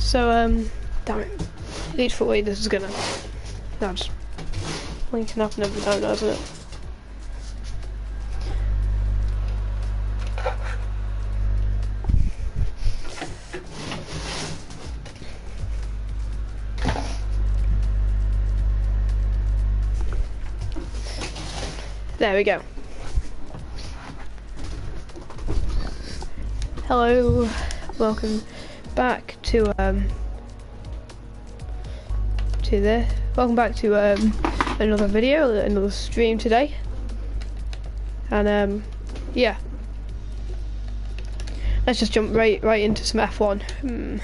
So, damn it. Each foot weight, this is gonna... No, just... Linking up and every time, doesn't it? There we go. Hello, welcome back to welcome back to another video, another stream today. And yeah. Let's just jump right into some F1.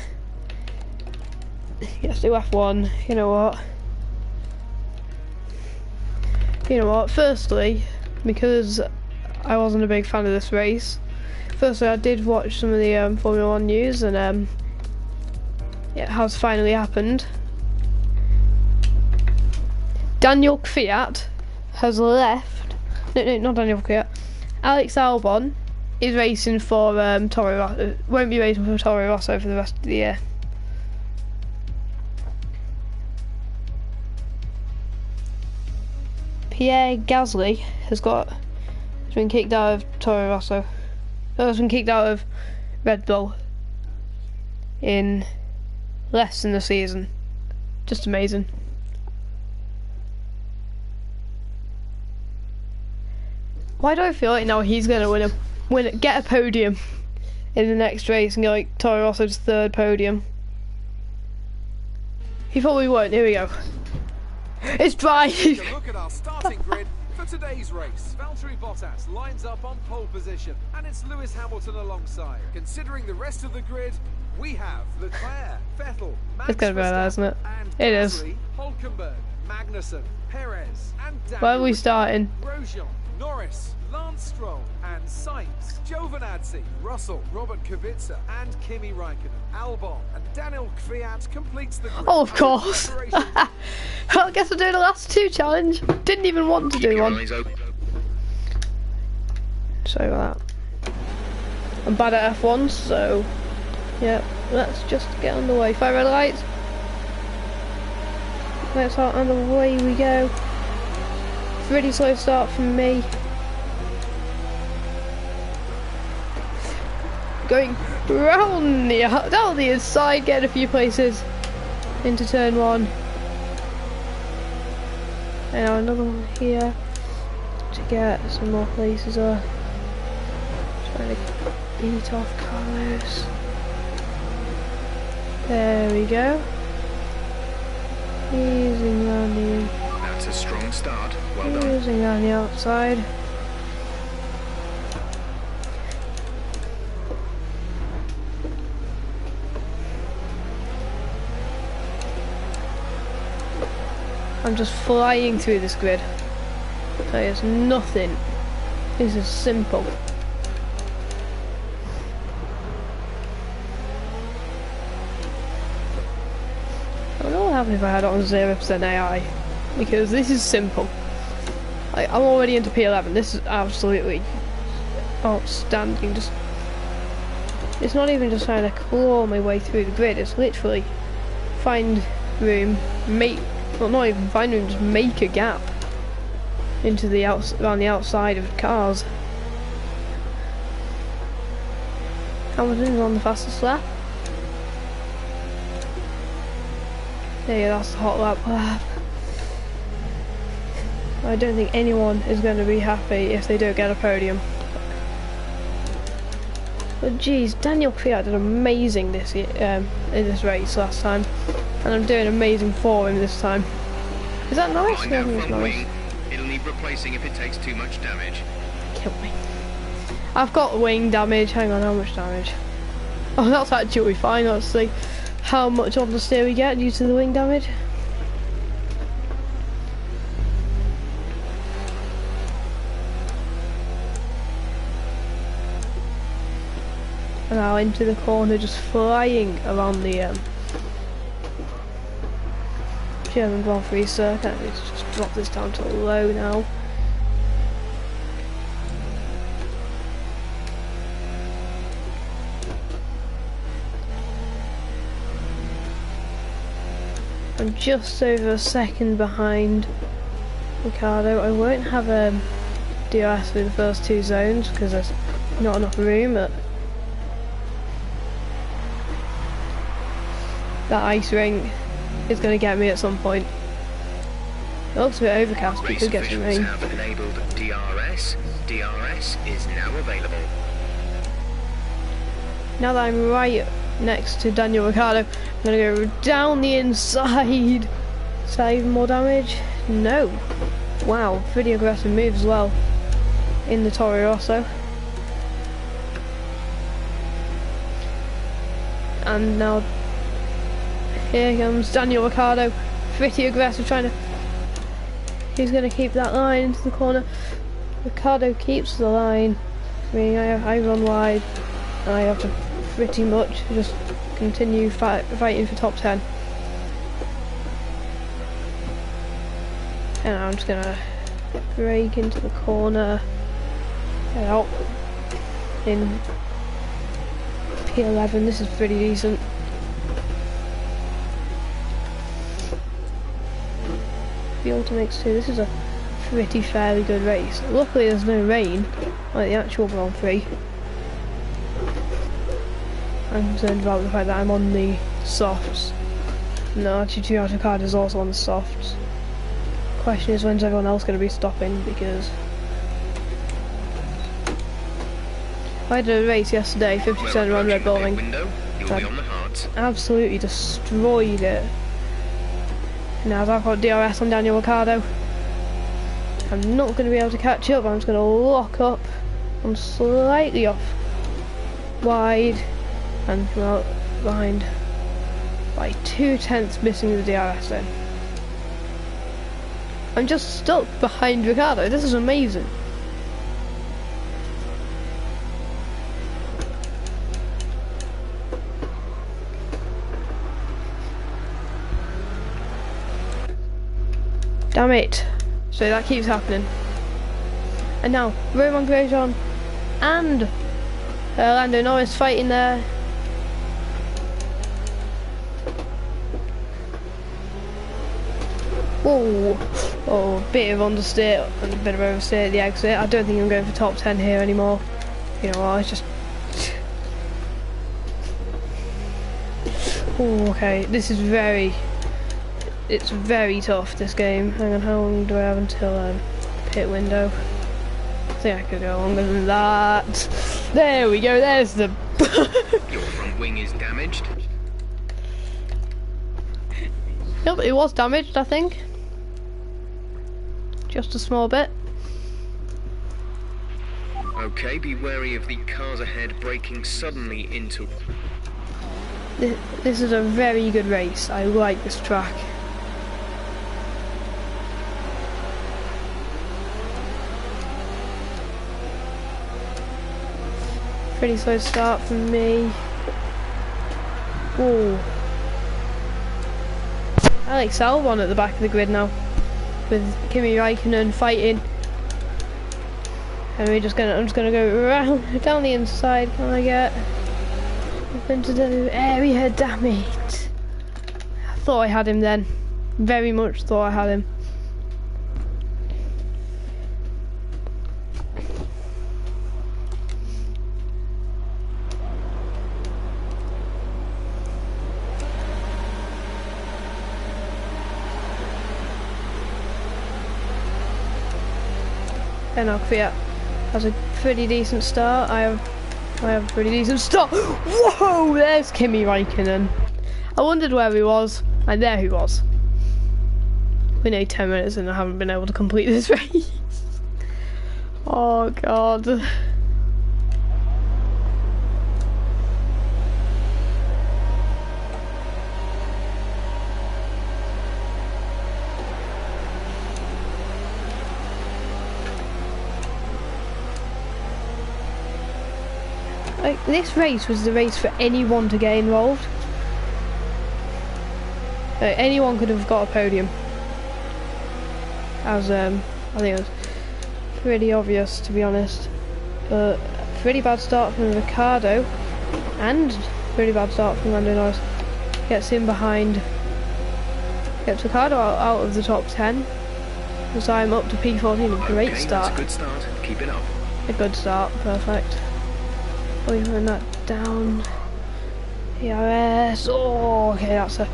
Let's do F1, you know what, firstly, because I wasn't a big fan of this race, firstly I did watch some of the Formula 1 news, and it has finally happened. Daniel Kvyat has left, no, not Daniel Kvyat, Alex Albon is racing for Toro Rosso, won't be racing for Toro Rosso for the rest of the year. Pierre Gasly has been kicked out of Toro Rosso. Has been kicked out of Red Bull in less than a season. Just amazing. Why do I feel like now he's gonna get a podium in the next race and go like Toro Rosso's third podium? He probably won't. Here we go. It's dry. Take a look at our starting grid for today's race. Valtteri Bottas lines up on pole position, and it's Lewis Hamilton alongside. Considering the rest of the grid, we have Leclerc, Vettel, Max It's gonna be like that, isn't it? and It is. Gasly, Hülkenberg, Magnussen, Perez, and Daniel Where are we starting? Grosjean, Norris, Lance Stroll, and Sainz, Giovinazzi, Russell, Robert Kubica, and Kimi Raikkonen. Albon and Daniel Kvyat completes the grid. Oh, of course. Well, I guess we're doing the last two challenge. Didn't even want to do one. Sorry about that. I'm bad at F1, so yeah, let's just get on the way. 5 red lights. Let's start on the way we go. Pretty slow start from me. Going round down the inside, getting a few places into turn 1. And now another one here to get some more places up. Trying to beat off Carlos. There we go. Easing around the. That's a strong start. Well done. Easing around the outside. I'm just flying through this grid. There's nothing. This is simple. I don't know what happened if I had it on 0% AI, because this is simple. I'm already into P11. This is absolutely outstanding. It's not even just trying to claw my way through the grid. It's literally find room, well, not even find room, just make a gap into around the outside of cars. Hamilton's on the fastest lap. There you go, that's the hot lap. I don't think anyone is going to be happy if they don't get a podium. But geez, Daniel Kvyat did amazing this year, in this race last time, and I'm doing amazing for him this time. Is that nice? Find out front wing. It'll need replacing if it takes too much damage. Kill me. I've got wing damage. Hang on, how much damage? Oh, that's actually fine. Let's see how much understeer we get due to the wing damage. And now into the corner, just flying around the German Grand Prix circuit. Let's just drop this down to low now. I'm just over a second behind Ricciardo. I won't have DRS through the first two zones because there's not enough room. That ice rink is going to get me at some point. It looks a bit overcast, but it could get some rain. Have enabled DRS. DRS is now available. Now that I'm right next to Daniel Ricciardo, I'm going to go down the inside. Is that even more damage? No. Wow, pretty aggressive move as well in the Toro Rosso. And now here comes Daniel Ricciardo, pretty aggressive, trying to... He's going to keep that line into the corner. Ricciardo keeps the line. I mean, I run wide, and I have to pretty much just continue fighting for top 10. And I'm just going to brake into the corner, get out in P11. This is pretty decent. The Ultimates 2, this is a pretty fairly good race. Luckily there's no rain like the actual Grand Prix. I'm concerned about the fact that I'm on the softs. No, actually Toyota Card is also on the softs. Question is, when's everyone else going to be stopping, because I did a race yesterday, 50% around Red Bull Ring. Absolutely destroyed it. Now as I've got DRS on Daniel Ricciardo, I'm not going to be able to catch up. I'm just going to lock up. I'm slightly off wide and come out behind by 2/10, missing the DRS then. I'm just stuck behind Ricciardo. This is amazing. Damn it. So that keeps happening. And now, Romain Grosjean and Lando Norris fighting there. Whoa. Oh, bit of understeer and a bit of oversteer at the exit. I don't think I'm going for top 10 here anymore. You know what, it's just... Oh, okay, this is very... It's very tough, this game. Hang on, how long do I have until pit window? I think I could go longer than that. There we go, there's the... Your front wing is damaged. Yep, it was damaged, I think. Just a small bit. Okay, be wary of the cars ahead braking suddenly into... This is a very good race. I like this track. Pretty slow start from me. Whoa. Alex Albon at the back of the grid now, with Kimi Raikkonen fighting. And I'm just gonna go around down the inside. Can I get up into the area? Damn it! I thought I had him then. Very much thought I had him. And Kvyat has a pretty decent start. I have a pretty decent start. Whoa! There's Kimi Raikkonen. I wondered where he was, and there he was. We need 10 minutes and I haven't been able to complete this race. Oh god. Like, this race was the race for anyone to get involved. Anyone could have got a podium. As I think it was pretty obvious, to be honest. But pretty bad start from Ricciardo, and pretty bad start from Lando Norris. Gets in behind Gets Ricciardo out of the top 10. Because I'm up to P14, a great start. That's a good start. Keep it up. A good start, perfect. We run that down. PRS. Oh, okay, that's a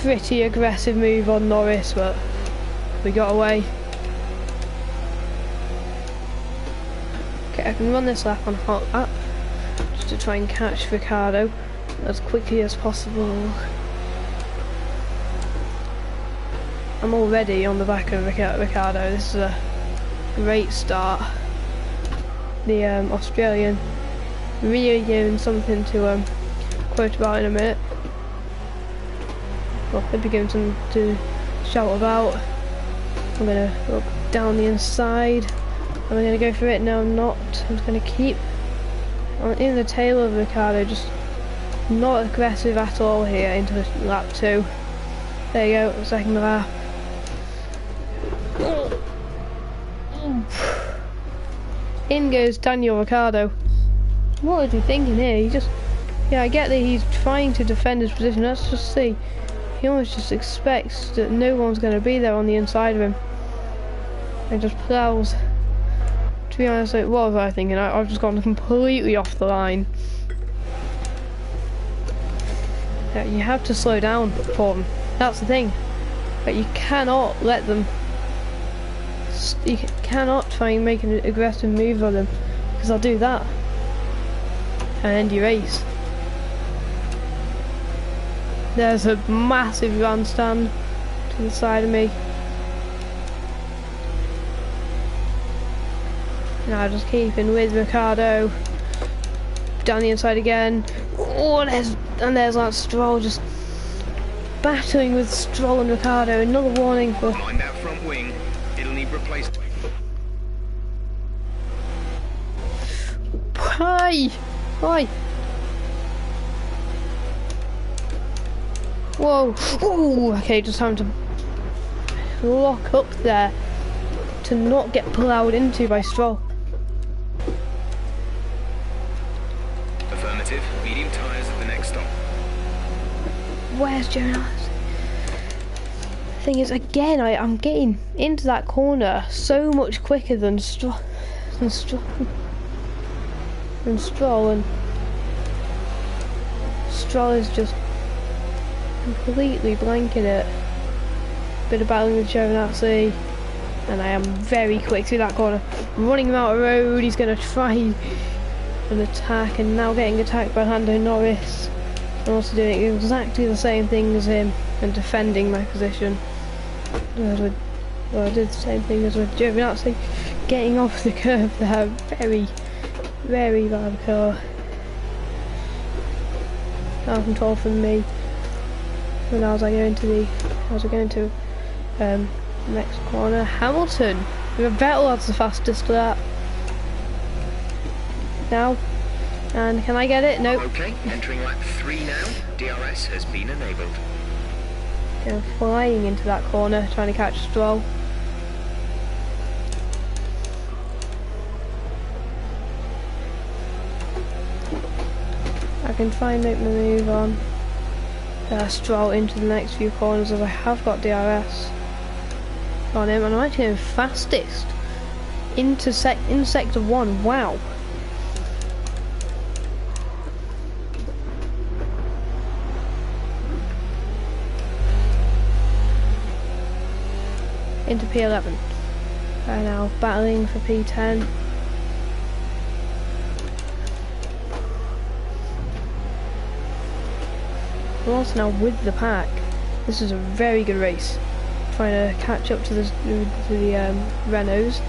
pretty aggressive move on Norris, but we got away. Okay, I can run this lap on hot lap just to try and catch Ricciardo as quickly as possible. I'm already on the back of Ricciardo. This is a great start. The Australian really giving something to quote about in a minute. Well, he'll be giving something to shout about. I'm gonna look down the inside. Am I gonna go for it? No, I'm not. I'm just gonna keep in the tail of Ricciardo, just not aggressive at all here into lap 2. There you go, second lap. In goes Daniel Ricciardo. What is he thinking here? He just... Yeah, I get that he's trying to defend his position. Let's just see. He almost just expects that no one's going to be there on the inside of him. And just plows. To be honest, like, what was I thinking? I've just gone completely off the line. Yeah, you have to slow down for them. That's the thing. But you cannot let them... You cannot try and make an aggressive move on them, because they'll do that and end your race. There's a massive grandstand to the side of me. Now just keeping with Ricciardo. Down the inside again. Oh, there's Lance Stroll just battling with Stroll and Ricciardo. Another warning for... Mind that front wing. It'll need replacement. Hi! Hi! Whoa! Ooh! Okay, just time to lock up there to not get ploughed into by Stroll. Affirmative. Medium tyres at the next stop. Where's Jonas? Thing is, again, I'm getting into that corner so much quicker than Stroll, and Stroll is just completely blanking it. Bit of battling with Giovinazzi, and I am very quick through that corner, running him out of road. He's going to try an attack, and now getting attacked by Lando Norris. I'm also doing exactly the same thing as him and defending my position. Well, I did the same thing as with Giovinazzi, getting off the curb there. Very, very bad car. Out of control from me. And as I go into next corner, Hamilton. Vettel has the fastest lap. Now, and can I get it? Nope. Okay, entering lap 3 now. DRS has been enabled. Going flying into that corner, trying to catch Stroll. I can try and make my move on Stroll into the next few corners, as I have got DRS on him, and I'm actually going fastest into in sector 1. Wow. Into P11. Right now, battling for P10. We're also now with the pack. This is a very good race. Trying to catch up to the Renaults.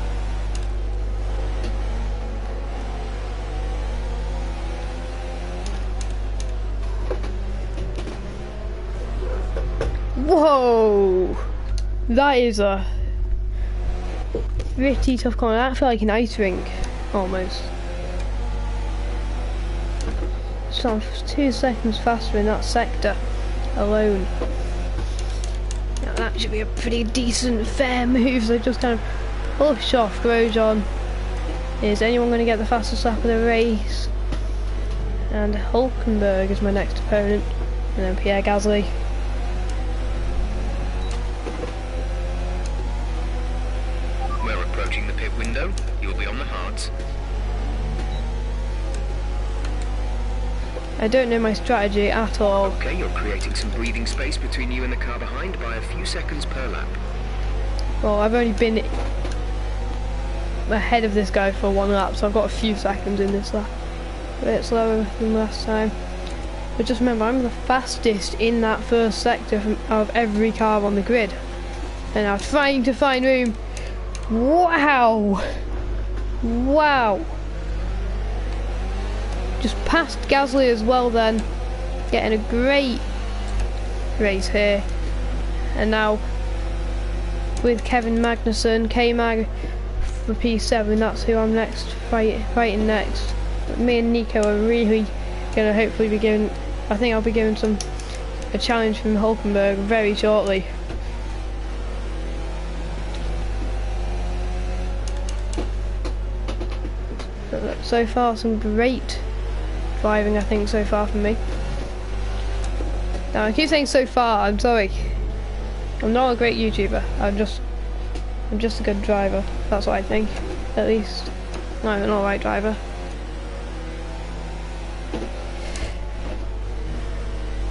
Whoa! That is a pretty tough corner. I feel like an ice rink, almost. So I'm 2 seconds faster in that sector alone. Now that should be a pretty decent, fair move. So just kind of push off Grosjean. Is anyone going to get the fastest lap of the race? And Hulkenberg is my next opponent. And then Pierre Gasly. window, you'll be on the hards. I don't know my strategy at all. Okay, you're creating some breathing space between you and the car behind by a few seconds per lap. Well, I've only been ahead of this guy for 1 lap, so I've got a few seconds in this lap. A bit slower than last time. But just remember, I'm the fastest in that first sector of every car on the grid. And I'm trying to find room. Wow! Wow! Just past Gasly as well then. Getting a great race here. And now with Kevin Magnussen, K-Mag for P7, that's who I'm next fighting next. But me and Nico are really gonna hopefully be given, I think I'll be given a challenge from Hulkenberg very shortly. But look, so far some great driving, I think, so far from me. Now I keep saying so far, I'm sorry. I'm not a great YouTuber, I'm just a good driver. That's what I think, at least. I'm an alright driver.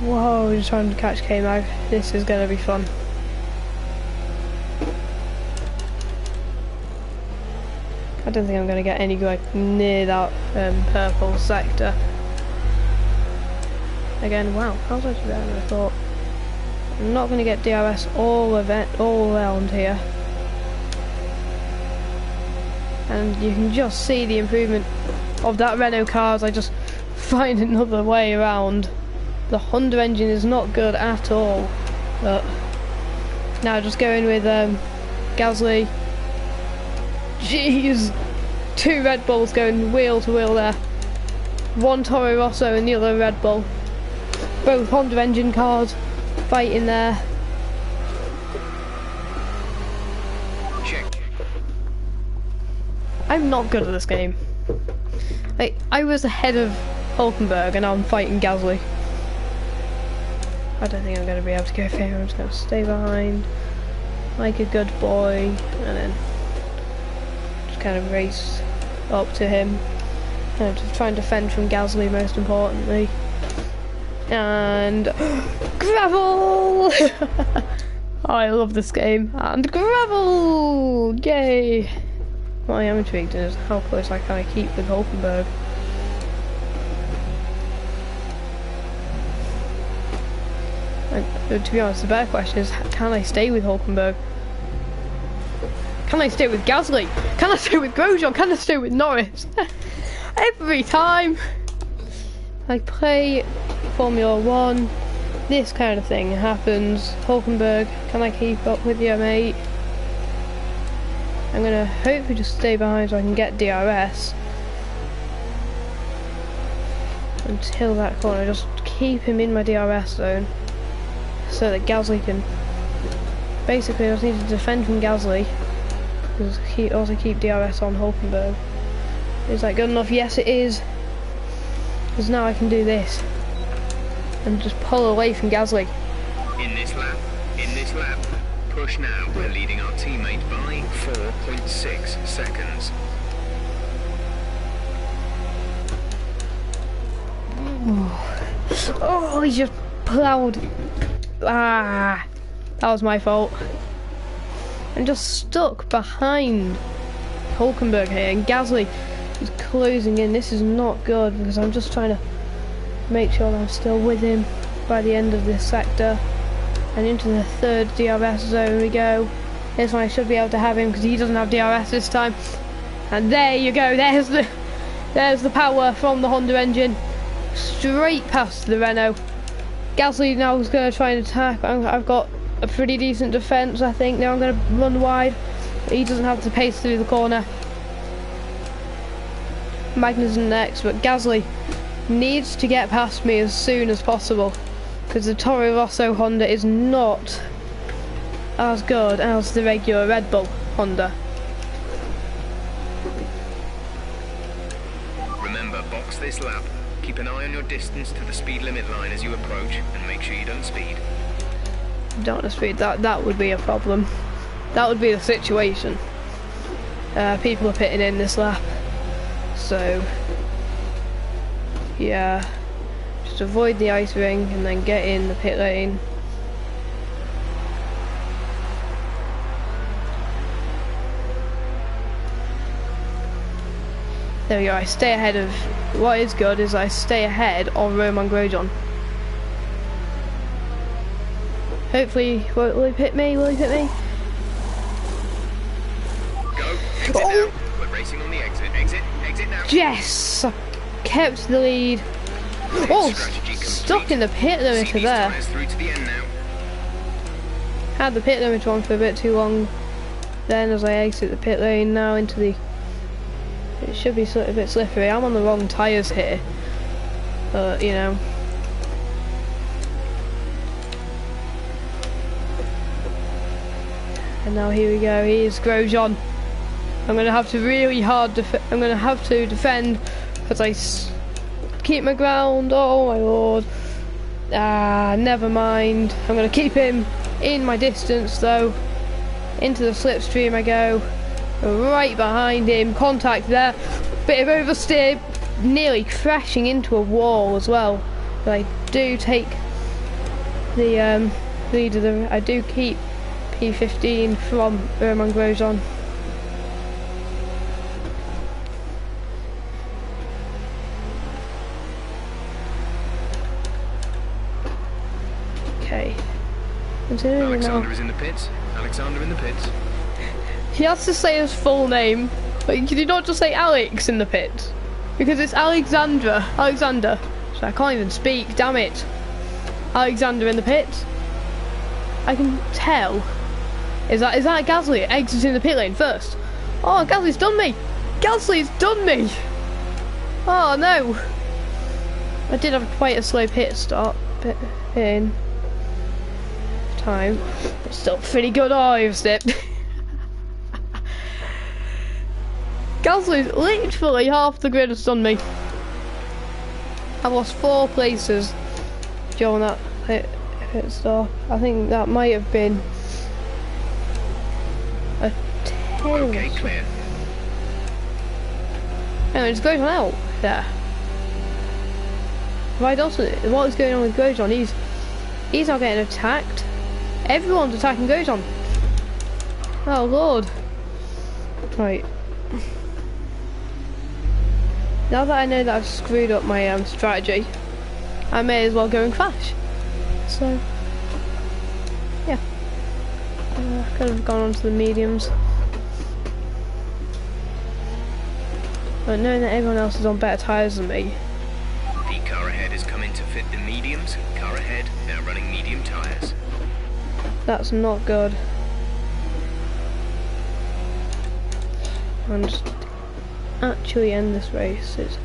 Whoa, we're just trying to catch K-Mag. This is gonna be fun. I don't think I'm gonna get anywhere near that purple sector. Again, wow, that was actually better than I thought. I'm not gonna get DRS all around here. And you can just see the improvement of that Renault car as I just find another way around. The Honda engine is not good at all. But now just going with Gasly. Jeez! 2 Red Bulls going wheel to wheel there. One Toro Rosso and the other Red Bull. Both Honda engine cars fighting there. Check. I'm not good at this game. Like, I was ahead of Hulkenberg and now I'm fighting Gasly. I don't think I'm going to be able to go fair. I'm just going to stay behind like a good boy and then just kind of race up to him. And just try and defend from Gasly most importantly. And gravel! Oh, I love this game. And gravel! Yay! What I am intrigued in is how close I can keep with Hulkenberg. And to be honest, the better question is, can I stay with Hulkenberg? Can I stay with Gasly? Can I stay with Grosjean? Can I stay with Norris? Every time I play Formula 1, this kind of thing happens. Hulkenberg, can I keep up with you, mate? I'm gonna hopefully just stay behind so I can get DRS until that corner. Just keep him in my DRS zone so that Gasly can. Basically, I just need to defend from Gasly. Also keep DRS on Hulkenberg. Is that good enough? Yes, it is. Because now I can do this and just pull away from Gasly. In this lap, push now. We're leading our teammate by 4.6 seconds. Oh, he just plowed. Ah, that was my fault. I'm just stuck behind Hulkenberg here, and Gasly is closing in. This is not good because I'm just trying to make sure that I'm still with him by the end of this sector. And into the third DRS zone we go. This one I should be able to have him because he doesn't have DRS this time. And there you go. There's the power from the Honda engine. Straight past the Renault. Gasly now is going to try and attack. I've got a pretty decent defence, I think. Now I'm going to run wide. But he doesn't have to pace through the corner. Magnussen next, but Gasly needs to get past me as soon as possible because the Toro Rosso Honda is not as good as the regular Red Bull Honda. Remember, box this lap. Keep an eye on your distance to the speed limit line as you approach and make sure you don't speed. Don't want to speed. That would be a problem. That would be the situation. people are pitting in this lap. So, yeah, just avoid the ice ring and then get in the pit lane. There we go, I stay ahead of, what is good is I stay ahead of Romain Grosjean. Hopefully, will he pit me? Will he pit me? Go, exit now. We're racing on the exit. Exit now. Yes! I kept the lead. Oh, stuck in the pit limiter there. Through to the end now. Had the pit limiter on for a bit too long. Then as I exit the pit lane now into the... It should be a bit slippery. I'm on the wrong tyres here. But, you know. And now here we go. Here's Grosjean. I'm going to have to really hard I'm going to have to defend because I keep my ground. Oh my lord. Never mind. I'm going to keep him in my distance though. Into the slipstream I go. Right behind him. Contact there. Bit of oversteer. Nearly crashing into a wall as well. But I do take the lead of the... I do keep P15 from Romain Grosjean. Okay. Alexander is in the pits. Alexander in the pits. He has to say his full name. Like, can you not just say Alex in the pits? Because it's Alexander. So I can't even speak, damn it. Alexander in the pits. I can tell. Is that Gasly exiting the pit lane first? Oh, Gasly's done me! Gasly's done me! Oh no! I did have quite a slow pit stop in time, but still pretty good. Oh, I overstepped. Gasly's literally half the grid has done me. I've lost 4 places during that pit stop. I think that might have been a 10. Okay, clear. Anyway, it's Grosjean out there. Right, also, what is going on with Grosjean? He's not getting attacked. Everyone's attacking Grosjean. Oh lord. Right. Now that I know that I've screwed up my strategy, I may as well go and crash. So, yeah. I could have gone on to the mediums. But knowing that everyone else is on better tyres than me. The car ahead is coming to fit the mediums. Car ahead now running medium tyres. That's not good. And just actually end this race. It's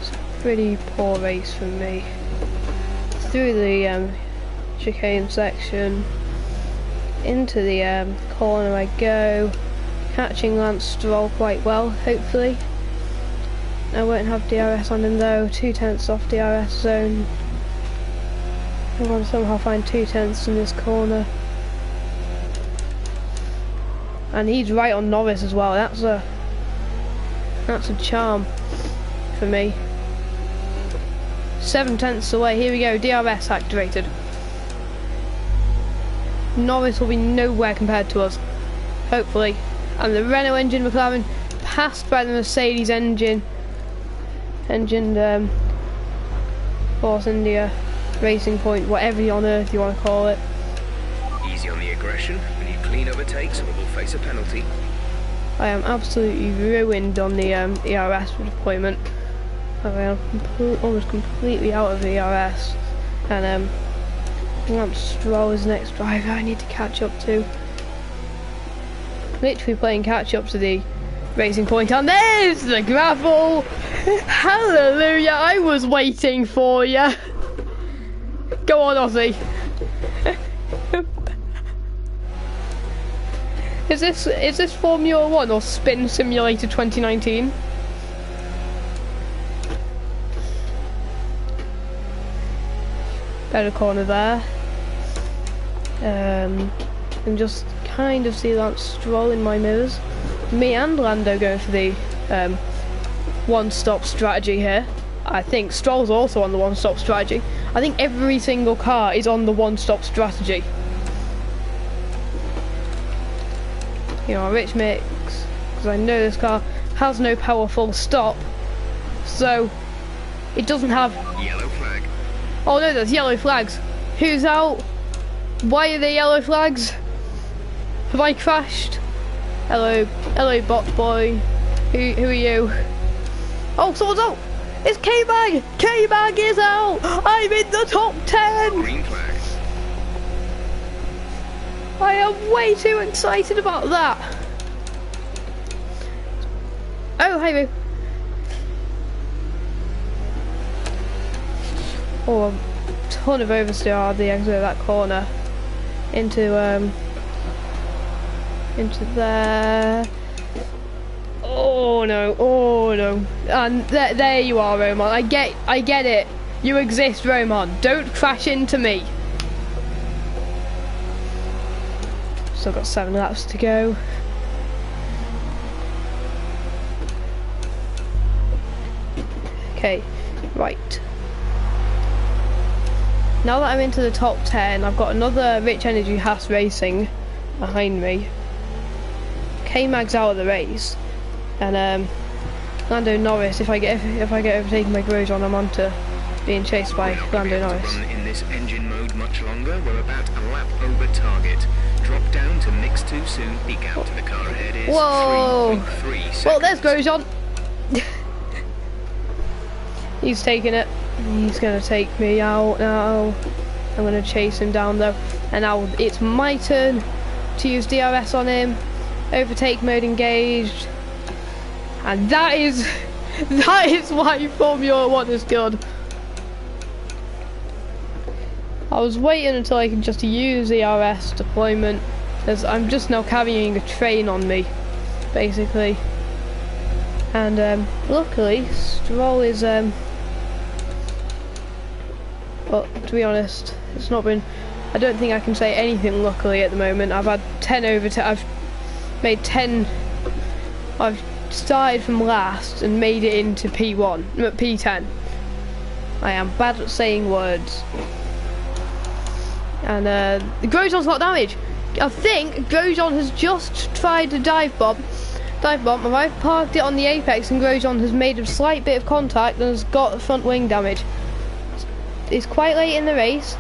a pretty poor race from me. Through the chicane section, into the corner I go, catching Lance Stroll quite well, hopefully. I won't have DRS on him though, 2/10 off DRS zone. I want to somehow find 2/10 in this corner. And he's right on Norris as well, that's a charm for me. 7/10 away, here we go, DRS activated. Norris will be nowhere compared to us, hopefully. And the Renault engine McLaren passed by the Mercedes engine Force India, Racing Point, whatever on earth you want to call it. Easy on the aggression, we need clean overtakes or we'll face a penalty. I am absolutely ruined on the ERS deployment. I am almost completely out of the ERS, and Lance Stroll is the next driver I need to catch up to. Literally playing catch up to the Racing Point, and there's the gravel. Hallelujah! I was waiting for you. Go on, Ozzy. Is this Formula 1 or Spin Simulator 2019? Better corner there. And just kind of see Lance Stroll in my mirrors. me and Lando going for the one-stop strategy here. I think Stroll's also on the one-stop strategy. I think every single car is on the one-stop strategy. You know, Rich mix, because I know this car has no power full stop, so it doesn't have... Yellow flag. Oh no, there's yellow flags. Who's out? Why are there yellow flags? Have I crashed? Hello bot boy. Who are you? Oh, someone's out! It's K-Mag! K-Mag is out! I'm in the top 10! Green flag. I am way too excited about that. Oh, hey boo. Oh, a ton of oversteer on the exit of that corner. Into there. Oh no, and there you are, Roman. I get it. You exist, Roman. Don't crash into me. Still got 7 laps to go. Okay, right. Now that I'm into the top 10, I've got another Rich Energy Haas Racing behind me. K-Mag's out of the race, and Lando Norris. If I get overtaken by Grosjean, I'm on to being chased by Lando Norris. Run in this engine mode much longer. We're about a lap over target. Drop down to mix too soon. Peek out to the car ahead is 3.3 seconds. Well, there's Grosjean. He's taking it. He's gonna take me out now. I'm gonna chase him down though, and now it's my turn to use DRS on him. Overtake mode engaged, and that is why Formula 1 is good. I was waiting until I could just use DRS deployment, as I'm just now carrying a train on me, basically. And luckily, Stroll is well, to be honest, it's not been. I don't think I can say anything luckily at the moment. I've had 10 I've made 10. I've started from last and made it into P1, P10. I am bad at saying words. And Grosjean's got damage. I think Grosjean has just tried to dive bomb. And I've parked it on the apex, and Grosjean has made a slight bit of contact and has got front wing damage. It's quite late in the race,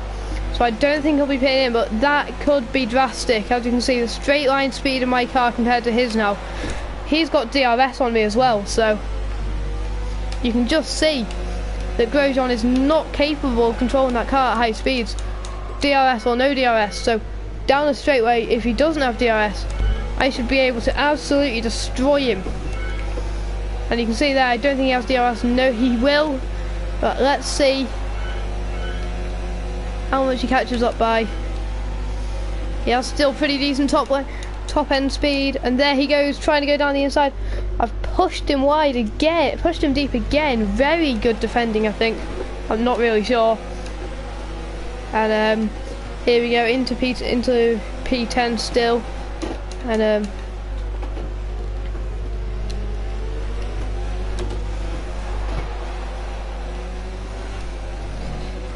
so I don't think he'll be pitting in, but that could be drastic. As you can see, the straight line speed of my car compared to his now. He's got DRS on me as well, so you can just see that Grosjean is not capable of controlling that car at high speeds. DRS or no DRS, so down the straightaway, if he doesn't have DRS, I should be able to absolutely destroy him. And you can see there, I don't think he has DRS. No, he will, but let's see how much he catches up by. He has still pretty decent top end speed, and there he goes, trying to go down the inside. I've pushed him wide again, pushed him deep again. Very good defending, I think. I'm not really sure. And here we go into P10 still, and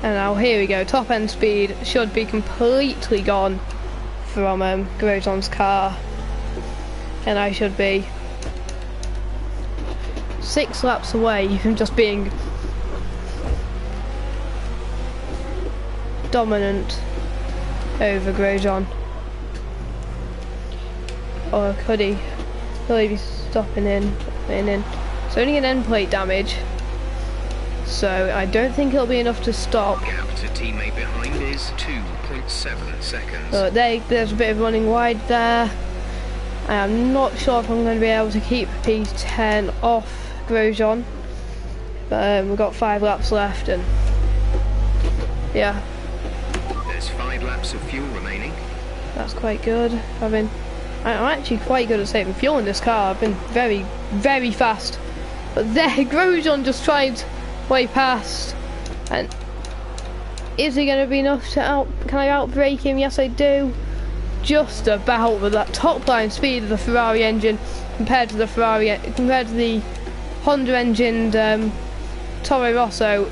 and now here we go. Top end speed should be completely gone from Grosjean's car, and I should be 6 laps away from just being dominant over Grosjean. Or could he? Will he be stopping in? It's only an end plate damage, so I don't think it'll be enough to stop. Gap to teammate behind is 2.7 seconds. There's a bit of running wide there. I am not sure if I'm going to be able to keep P10 off Grosjean, but we've got 5 laps left, and yeah. There's 5 laps of fuel remaining. That's quite good. I'm actually quite good at saving fuel in this car. I've been very, very fast. But there, Grosjean just tried way past. And is he going to be enough to can I outbrake him? Yes, I do. Just about, with that top line speed of the Ferrari engine. compared to the Ferrari, compared to the Honda engined Toro Rosso,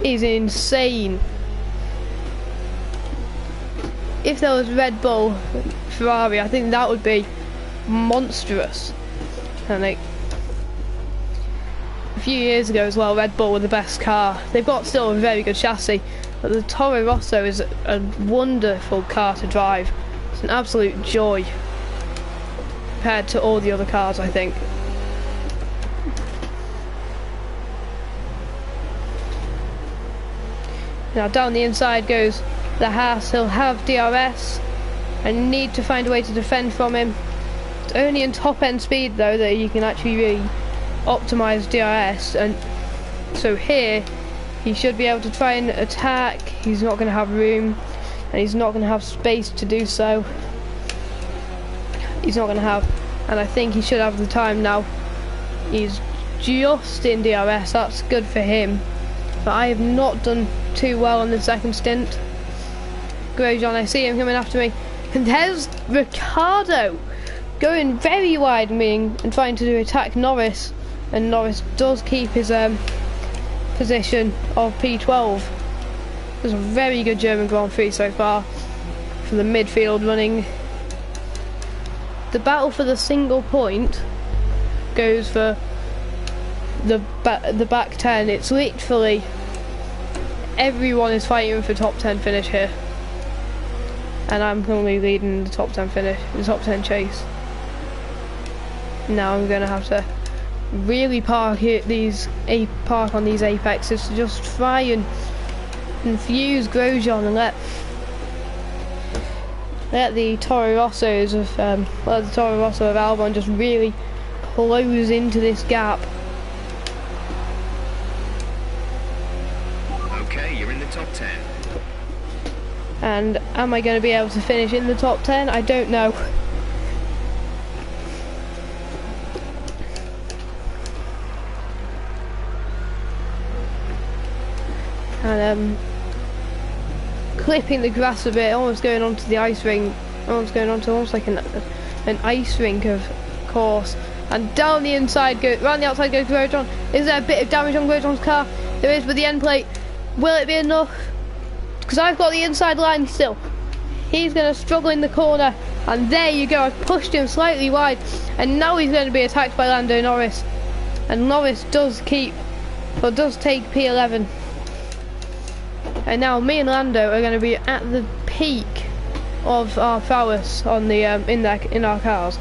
is insane. If there was Red Bull Ferrari, I think that would be monstrous. And like a few years ago as well, Red Bull were the best car. They've got still a very good chassis, but the Toro Rosso is a wonderful car to drive. It's an absolute joy compared to all the other cars, I think. Now down the inside goes the Haas. He'll have DRS. I need to find a way to defend from him. It's only in top end speed though that you can actually really optimize DRS, and so here he should be able to try and attack. He's not going to have room, and he's not going to have space to do so. He's not going to have, and I think he should have the time now. He's just in DRS, that's good for him, but I have not done too well on the second stint. Grosjean, I see him coming after me, and there's Ricciardo going very wide and trying to attack Norris, and Norris does keep his position of P12. It was a very good German Grand Prix so far from the midfield running. The battle for the single point goes for the back 10. It's literally everyone is fighting for top 10 finish here, and I'm currently leading the top 10 finish, the top 10 chase. Now I'm going to have to really park on these apexes to just try and confuse Grosjean and let the Toro Rossos of the Toro Rosso of Albon just really close into this gap. Okay, you're in the top 10. And am I going to be able to finish in the top 10? I don't know. And clipping the grass a bit, almost going onto the ice rink, almost like an ice rink of course. And down the inside, round the outside goes Grosjean. Is there a bit of damage on Grosjean's car? There is, but the end plate, will it be enough? Because I've got the inside line still. He's going to struggle in the corner, and there you go, I've pushed him slightly wide, and now he's going to be attacked by Lando Norris. And Norris does take P11. And now me and Lando are going to be at the peak of our prowess on the in our cars,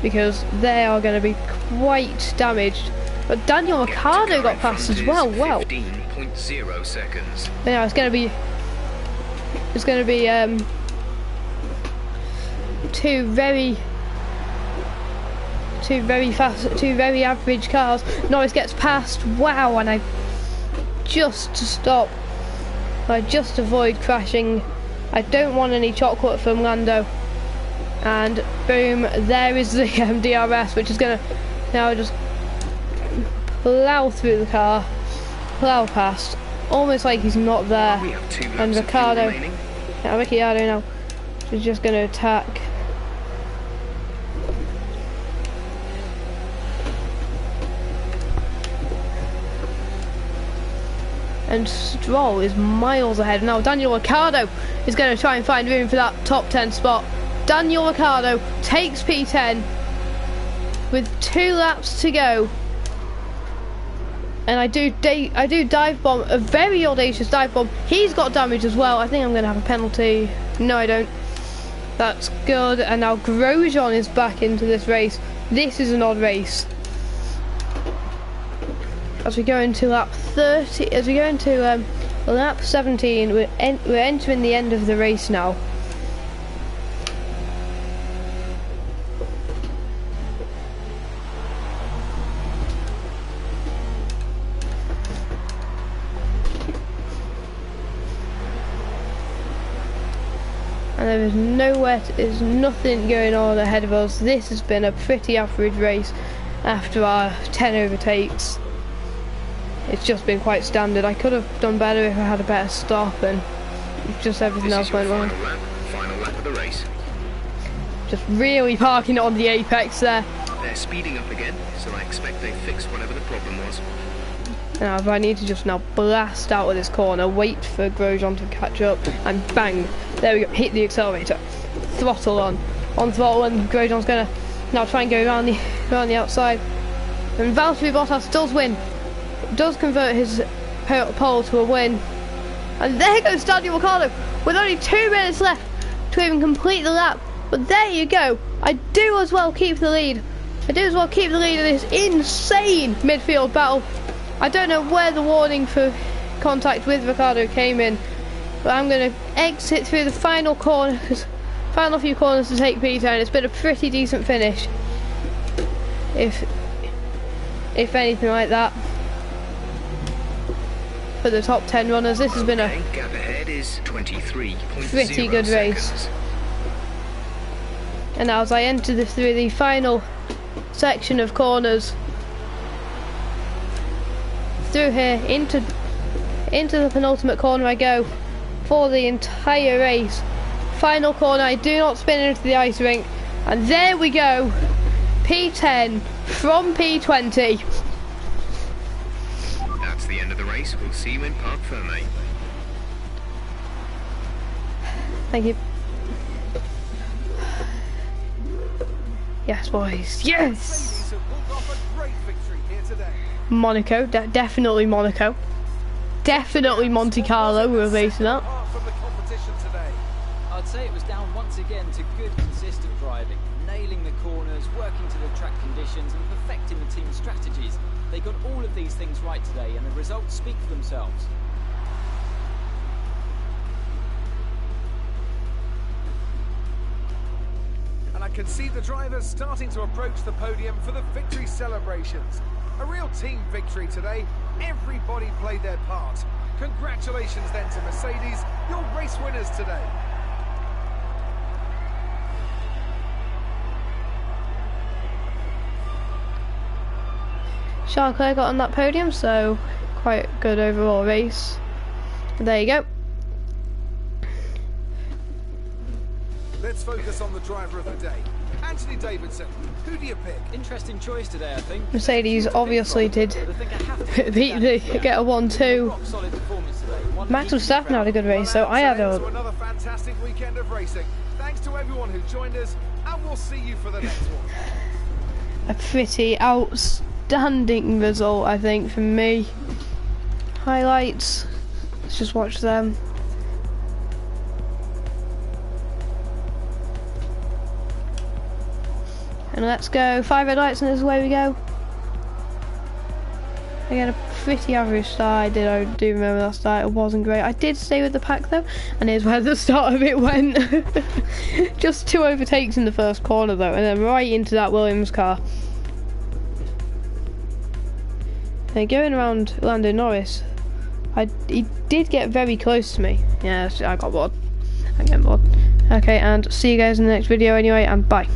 because they are going to be quite damaged. But Daniel Ricciardo got past as well. Wow. 15.0 seconds. But now it's going to be two very average cars. Norris gets past. Wow, and I just avoid crashing. I don't want any chocolate from Lando, and boom, there is the DRS, which is going to now just plough through the car, plough past, almost like he's not there. And Ricciardo now is just going to attack. And Stroll is miles ahead. Now Daniel Ricciardo is going to try and find room for that top 10 spot. Daniel Ricciardo takes P10 with 2 laps to go. And I do dive bomb, a very audacious dive bomb. He's got damage as well. I think I'm going to have a penalty. No, I don't. That's good. And now Grosjean is back into this race. This is an odd race. As we go into lap 30, as we go into lap 17, we're entering the end of the race now. And there is there's nothing going on ahead of us. This has been a pretty average race after our 10 overtakes. It's just been quite standard. I could have done better if I had a better stop, and just everything else went wrong. Final lap of the race. Just really parking it on the apex there. They're speeding up again, so I expect they fixed whatever the problem was. Now I need to just now blast out of this corner, wait for Grosjean to catch up, and bang, there we go, hit the accelerator, throttle on throttle, and Grosjean's gonna now try and go around the outside, and Valtteri Bottas does win, does convert his pole to a win, and there goes Daniel Ricciardo with only 2 minutes left to even complete the lap. But there you go, I do as well keep the lead. I do as well keep the lead in this insane midfield battle. I don't know where the warning for contact with Ricciardo came in, but I'm going to exit through the final few corners to take P10. It's been a pretty decent finish, if anything like that, for the top 10 runners. This has been a gap ahead is 23.0 pretty good race. seconds. And now as I enter through the final section of corners, through here into the penultimate corner I go for the entire race. Final corner, I do not spin into the ice rink, and there we go, P10 from P20. That's the end of the race. We'll see you in Parc Fermé. Thank you. Yes, boys, yes! Mercedes have pulled off a great victory here today. Monaco, definitely Monaco. Definitely Monte Carlo we were basing that. Apart from the competition today. I'd say it was down once again to good, consistent driving, nailing the corners, working to the track conditions, and perfecting the team's strategies. They got all of these things right today, and the results speak for themselves. And I can see the drivers starting to approach the podium for the victory celebrations. A real team victory today. Everybody played their part. Congratulations then to Mercedes, your race winners today. Charles Leclerc got on that podium, so quite good overall race. There you go. Let's focus on the driver of the day. Anthony Davidson, who do you pick? Interesting choice today, I think. Mercedes obviously did But I think I have to get a 1-2. rock solid performance today. One Max deeply Verstappen proud had a good race, so I had To a another fantastic weekend of racing. Thanks to everyone who joined us, and we'll see you for the next one. pretty outstanding result, I think, from me. Highlights, let's just watch them. And let's go 5 red lights, and this is where we go. Again, a pretty average start. I do remember that start, it wasn't great. I did stay with the pack though, and here's where the start of it went. Just 2 overtakes in the first corner though, and then right into that Williams car. And going around Lando Norris, he did get very close to me. Yeah, I got bored. I'm getting bored. Okay, and see you guys in the next video anyway, and bye.